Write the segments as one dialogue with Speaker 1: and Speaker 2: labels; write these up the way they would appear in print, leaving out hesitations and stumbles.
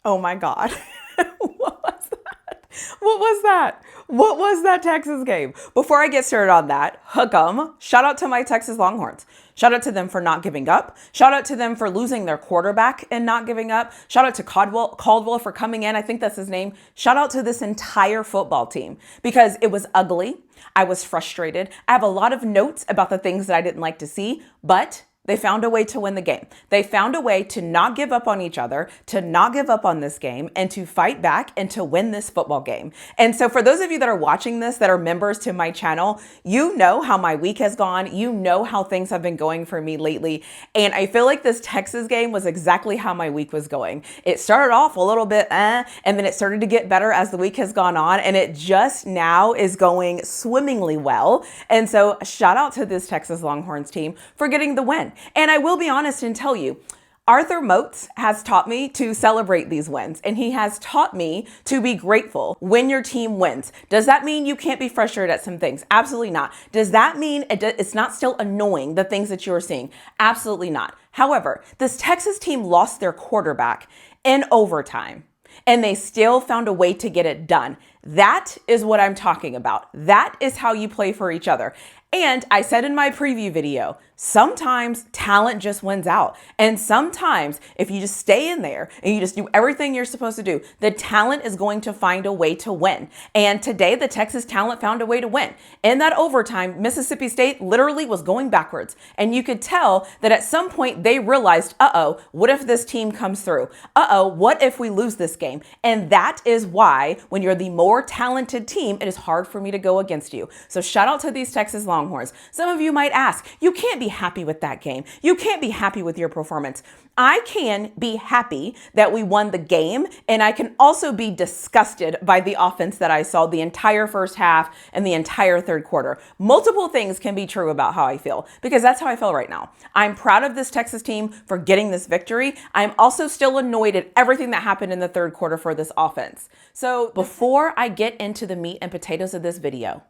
Speaker 1: Oh my God. What was that? What was that? What was that Texas game? Before I get started on that, hook 'em. Shout out to my Texas Longhorns. Shout out to them for not giving up. Shout out to them for losing their quarterback and not giving up. Shout out to Caldwell for coming in. I think that's his name. Shout out to this entire football team because it was ugly. I was frustrated. I have a lot of notes about the things that I didn't like to see, but they found a way to win the game. They found a way to not give up on each other, to not give up on this game, and to fight back and to win this football game. And so for those of you that are watching this, that are members to my channel, you know how my week has gone. You know how things have been going for me lately. And I feel like this Texas game was exactly how my week was going. It started off a little bit, and then it started to get better as the week has gone on. And it just now is going swimmingly well. And so shout out to this Texas Longhorns team for getting the win. And I will be honest and tell you, Arthur Moats has taught me to celebrate these wins, and he has taught me to be grateful when your team wins. Does that mean you can't be frustrated at some things? Absolutely not. Does that mean it's not still annoying, the things that you're seeing? Absolutely not. However, this Texas team lost their quarterback in overtime, and they still found a way to get it done. That is what I'm talking about. That is how you play for each other. And I said in my preview video, sometimes talent just wins out. And sometimes if you just stay in there and you just do everything you're supposed to do, the talent is going to find a way to win. And today the Texas talent found a way to win. In that overtime, Mississippi State literally was going backwards. And you could tell that at some point they realized, uh-oh, what if this team comes through? Uh-oh, what if we lose this game? And that is why when you're the more talented team, it is hard for me to go against you. So shout out to these Texas Longhorns. Some of you might ask, you can't be happy with that game. You can't be happy with your performance. I can be happy that we won the game, and I can also be disgusted by the offense that I saw the entire first half and the entire third quarter. Multiple things can be true about how I feel, because that's how I feel right now. I'm proud of this Texas team for getting this victory. I'm also still annoyed at everything that happened in the third quarter for this offense. So before I get into the meat and potatoes of this video,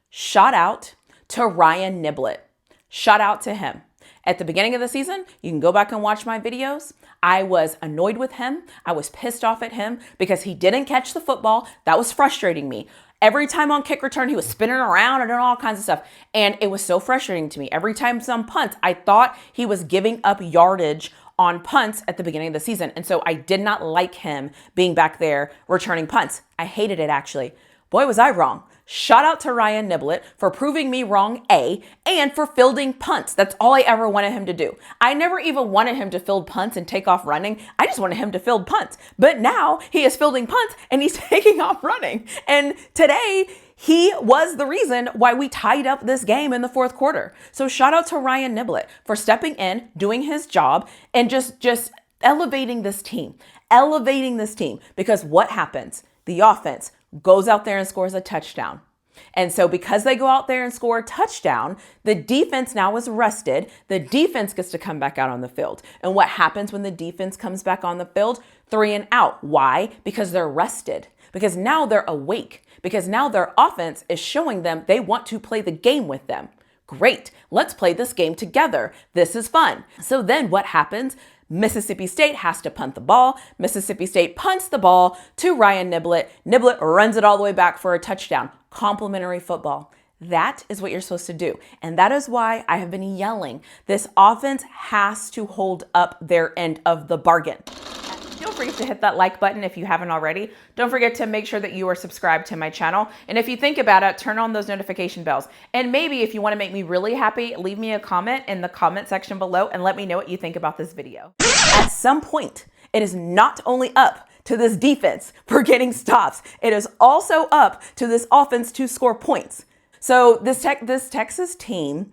Speaker 1: shout out to Ryan Niblette. Shout out to him. At the beginning of the season, you can go back and watch my videos. I was annoyed with him. I was pissed off at him because he didn't catch the football. That was frustrating me. Every time on kick return, he was spinning around and doing all kinds of stuff. And it was so frustrating to me. Every time some punts, I thought he was giving up yardage on punts at the beginning of the season. And so I did not like him being back there returning punts. I hated it, actually. Boy, was I wrong. Shout out to Ryan Niblette for proving me wrong, and for fielding punts. That's all I ever wanted him to do. I never even wanted him to field punts and take off running. I just wanted him to field punts. But now he is fielding punts and he's taking off running. And today, he was the reason why we tied up this game in the fourth quarter. So shout out to Ryan Niblette for stepping in, doing his job, and just elevating this team. Because what happens? The offense goes out there and scores a touchdown. And so because they go out there and score a touchdown, the defense now is rested. The defense gets to come back out on the field. And what happens when the defense comes back on the field? 3 and out. Why? Because they're rested. Because now they're awake. Because now their offense is showing them they want to play the game with them. Great. Let's play this game together. This is fun. So then what happens? Mississippi State has to punt the ball. Mississippi State punts the ball to Ryan Niblette. Niblette runs it all the way back for a touchdown. Complimentary football. That is what you're supposed to do. And that is why I have been yelling. This offense has to hold up their end of the bargain. Don't forget to hit that like button if you haven't already. Don't forget to make sure that you are subscribed to my channel. And if you think about it, turn on those notification bells. And maybe if you want to make me really happy, leave me a comment in the comment section below and let me know what you think about this video. At some point, it is not only up to this defense for getting stops, it is also up to this offense to score points. So this Texas team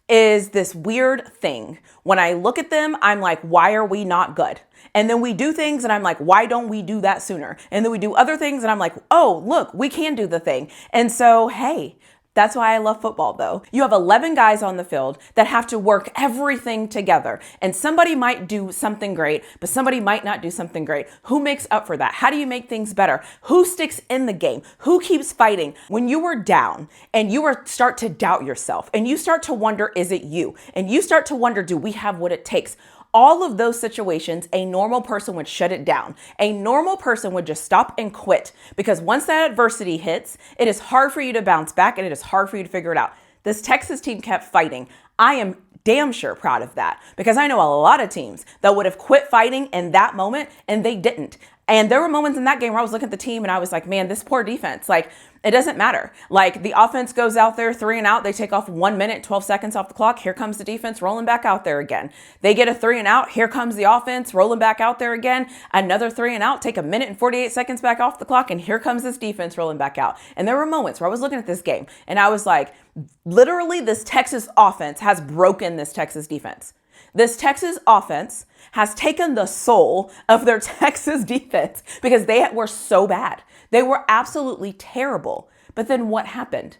Speaker 1: is this weird thing. When I look at them, I'm like, why are we not good? And then we do things and I'm like, why don't we do that sooner? And then we do other things and I'm like, oh, look, we can do the thing. And so, hey, that's why I love football, though. You have 11 guys on the field that have to work everything together. And somebody might do something great, but somebody might not do something great. Who makes up for that? How do you make things better? Who sticks in the game? Who keeps fighting? When you were down and you start to doubt yourself and you start to wonder, is it you? And you start to wonder, do we have what it takes? all of those situations, a normal person would shut it down. A normal person would just stop and quit, because once that adversity hits, it is hard for you to bounce back and it is hard for you to figure it out. This Texas team kept fighting. I am damn sure proud of that, because I know a lot of teams that would have quit fighting in that moment and they didn't. And there were moments in that game where I was looking at the team and I was like, man, this poor defense, like, it doesn't matter. Like, the offense goes out there 3 and out. They take off 1 minute, 12 seconds off the clock. Here comes the defense rolling back out there again. They get a 3 and out. Here comes the offense rolling back out there again. Another 3 and out. Take 1 minute and 48 seconds back off the clock. And here comes this defense rolling back out. And there were moments where I was looking at this game and I was like, literally, this Texas offense has broken this Texas defense. This Texas offense has taken the soul of their Texas defense, because they were so bad. They were absolutely terrible. But then what happened?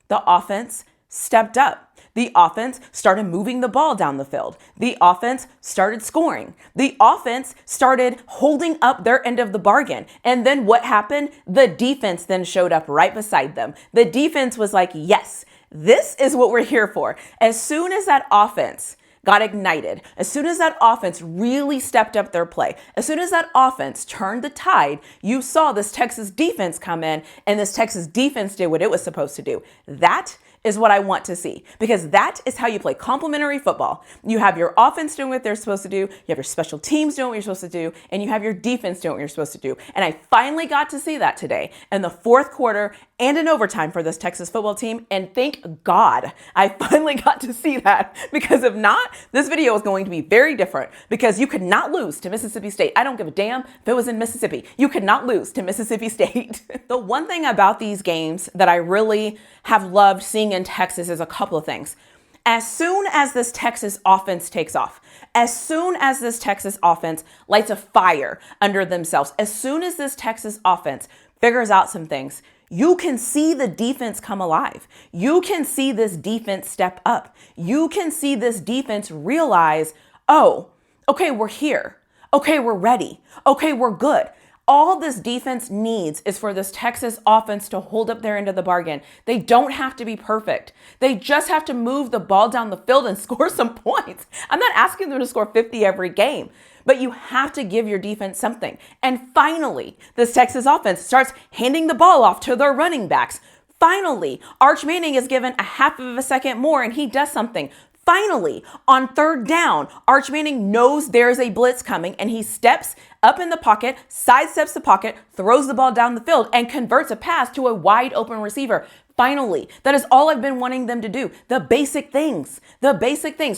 Speaker 1: The offense stepped up. The offense started moving the ball down the field. The offense started scoring. The offense started holding up their end of the bargain. And then what happened? The defense then showed up right beside them. The defense was like, yes, this is what we're here for. As soon as that offense got ignited, as soon as that offense really stepped up their play, as soon as that offense turned the tide, you saw this Texas defense come in, and this Texas defense did what it was supposed to do. That is what I want to see, because that is how you play complementary football. You have your offense doing what they're supposed to do, you have your special teams doing what you're supposed to do, and you have your defense doing what you're supposed to do. And I finally got to see that today in the fourth quarter and in overtime for this Texas football team. And thank God I finally got to see that, because if not, this video is going to be very different, because you could not lose to Mississippi State. I don't give a damn if it was in Mississippi. You could not lose to Mississippi State. The one thing about these games that I really have loved seeing in Texas is a couple of things. As soon as this Texas offense takes off, as soon as this Texas offense lights a fire under themselves, as soon as this Texas offense figures out some things, you can see the defense come alive. You can see this defense step up. You can see this defense realize, oh, okay, we're here. Okay, we're ready. Okay, we're good. All this defense needs is for this Texas offense to hold up their end of the bargain. They don't have to be perfect. They just have to move the ball down the field and score some points. I'm not asking them to score 50 every game, but you have to give your defense something. And finally, this Texas offense starts handing the ball off to their running backs. Finally, Arch Manning is given a half of a second more and he does something. Finally, on third down, Arch Manning knows there's a blitz coming and he steps up in the pocket, sidesteps the pocket, throws the ball down the field, and converts a pass to a wide open receiver. Finally, that is all I've been wanting them to do. The basic things,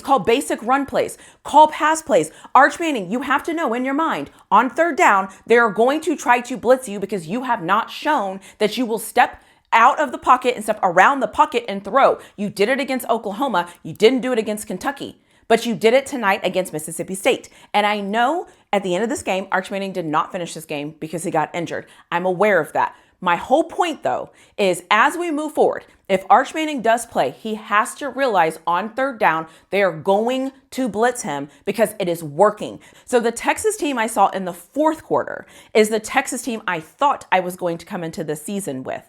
Speaker 1: call basic run plays, call pass plays. Arch Manning, you have to know in your mind, on third down, they are going to try to blitz you because you have not shown that you will step out of the pocket and step around the pocket and throw. You did it against Oklahoma. You didn't do it against Kentucky, but you did it tonight against Mississippi State. And I know at the end of this game, Arch Manning did not finish this game because he got injured. I'm aware of that. My whole point, though, is as we move forward, if Arch Manning does play, he has to realize on third down, they are going to blitz him because it is working. So the Texas team I saw in the fourth quarter is the Texas team I thought I was going to come into the season with.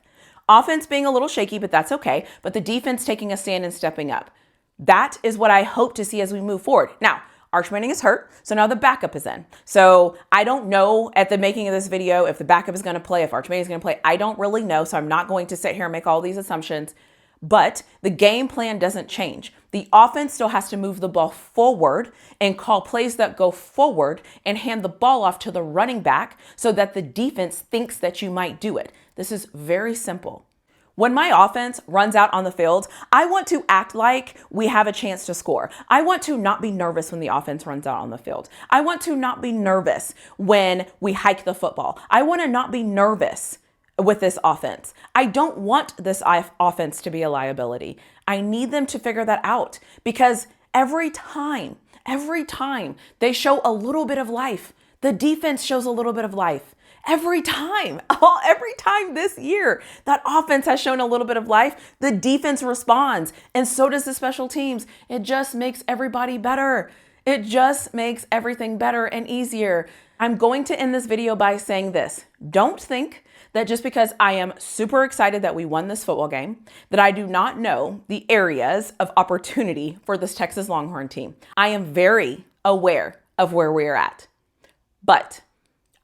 Speaker 1: Offense being a little shaky, but that's okay. But the defense taking a stand and stepping up. That is what I hope to see as we move forward. Now, Arch Manning is hurt, so now the backup is in. So I don't know at the making of this video if the backup is going to play, if Arch Manning is going to play. I don't really know, so I'm not going to sit here and make all these assumptions. But the game plan doesn't change. The offense still has to move the ball forward and call plays that go forward and hand the ball off to the running back so that the defense thinks that you might do it. This is very simple. When my offense runs out on the field, I want to act like we have a chance to score. I want to not be nervous when the offense runs out on the field. I want to not be nervous when we hike the football. I want to not be nervous with this offense. I don't want this offense to be a liability. I need them to figure that out because every time they show a little bit of life, the defense shows a little bit of life. Every time this year, that offense has shown a little bit of life, the defense responds, and so does the special teams. It just makes everybody better. It just makes everything better and easier. I'm going to end this video by saying this. Don't think that just because I am super excited that we won this football game, that I do not know the areas of opportunity for this Texas Longhorn team. I am very aware of where we're at. But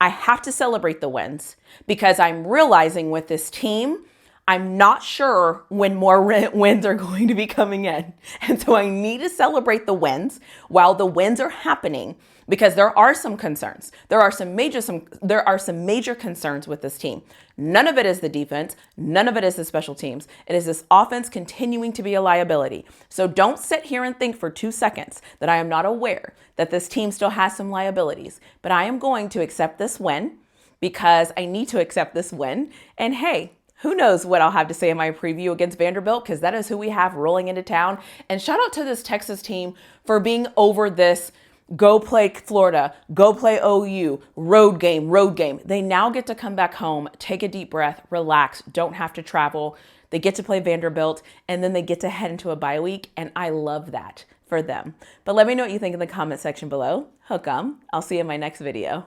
Speaker 1: I have to celebrate the wins because I'm realizing with this team, I'm not sure when more wins are going to be coming in. And so I need to celebrate the wins while the wins are happening because there are some concerns. There are some major concerns with this team. None of it is the defense. None of it is the special teams. It is this offense continuing to be a liability. So don't sit here and think for 2 seconds that I am not aware that this team still has some liabilities. But I am going to accept this win because I need to accept this win. And hey, who knows what I'll have to say in my preview against Vanderbilt, because that is who we have rolling into town. And shout out to this Texas team for being over this go play Florida, go play OU, road game. They now get to come back home, take a deep breath, relax, don't have to travel. They get to play Vanderbilt, and then they get to head into a bye week. And I love that for them. But let me know what you think in the comment section below. Hook 'em. I'll see you in my next video.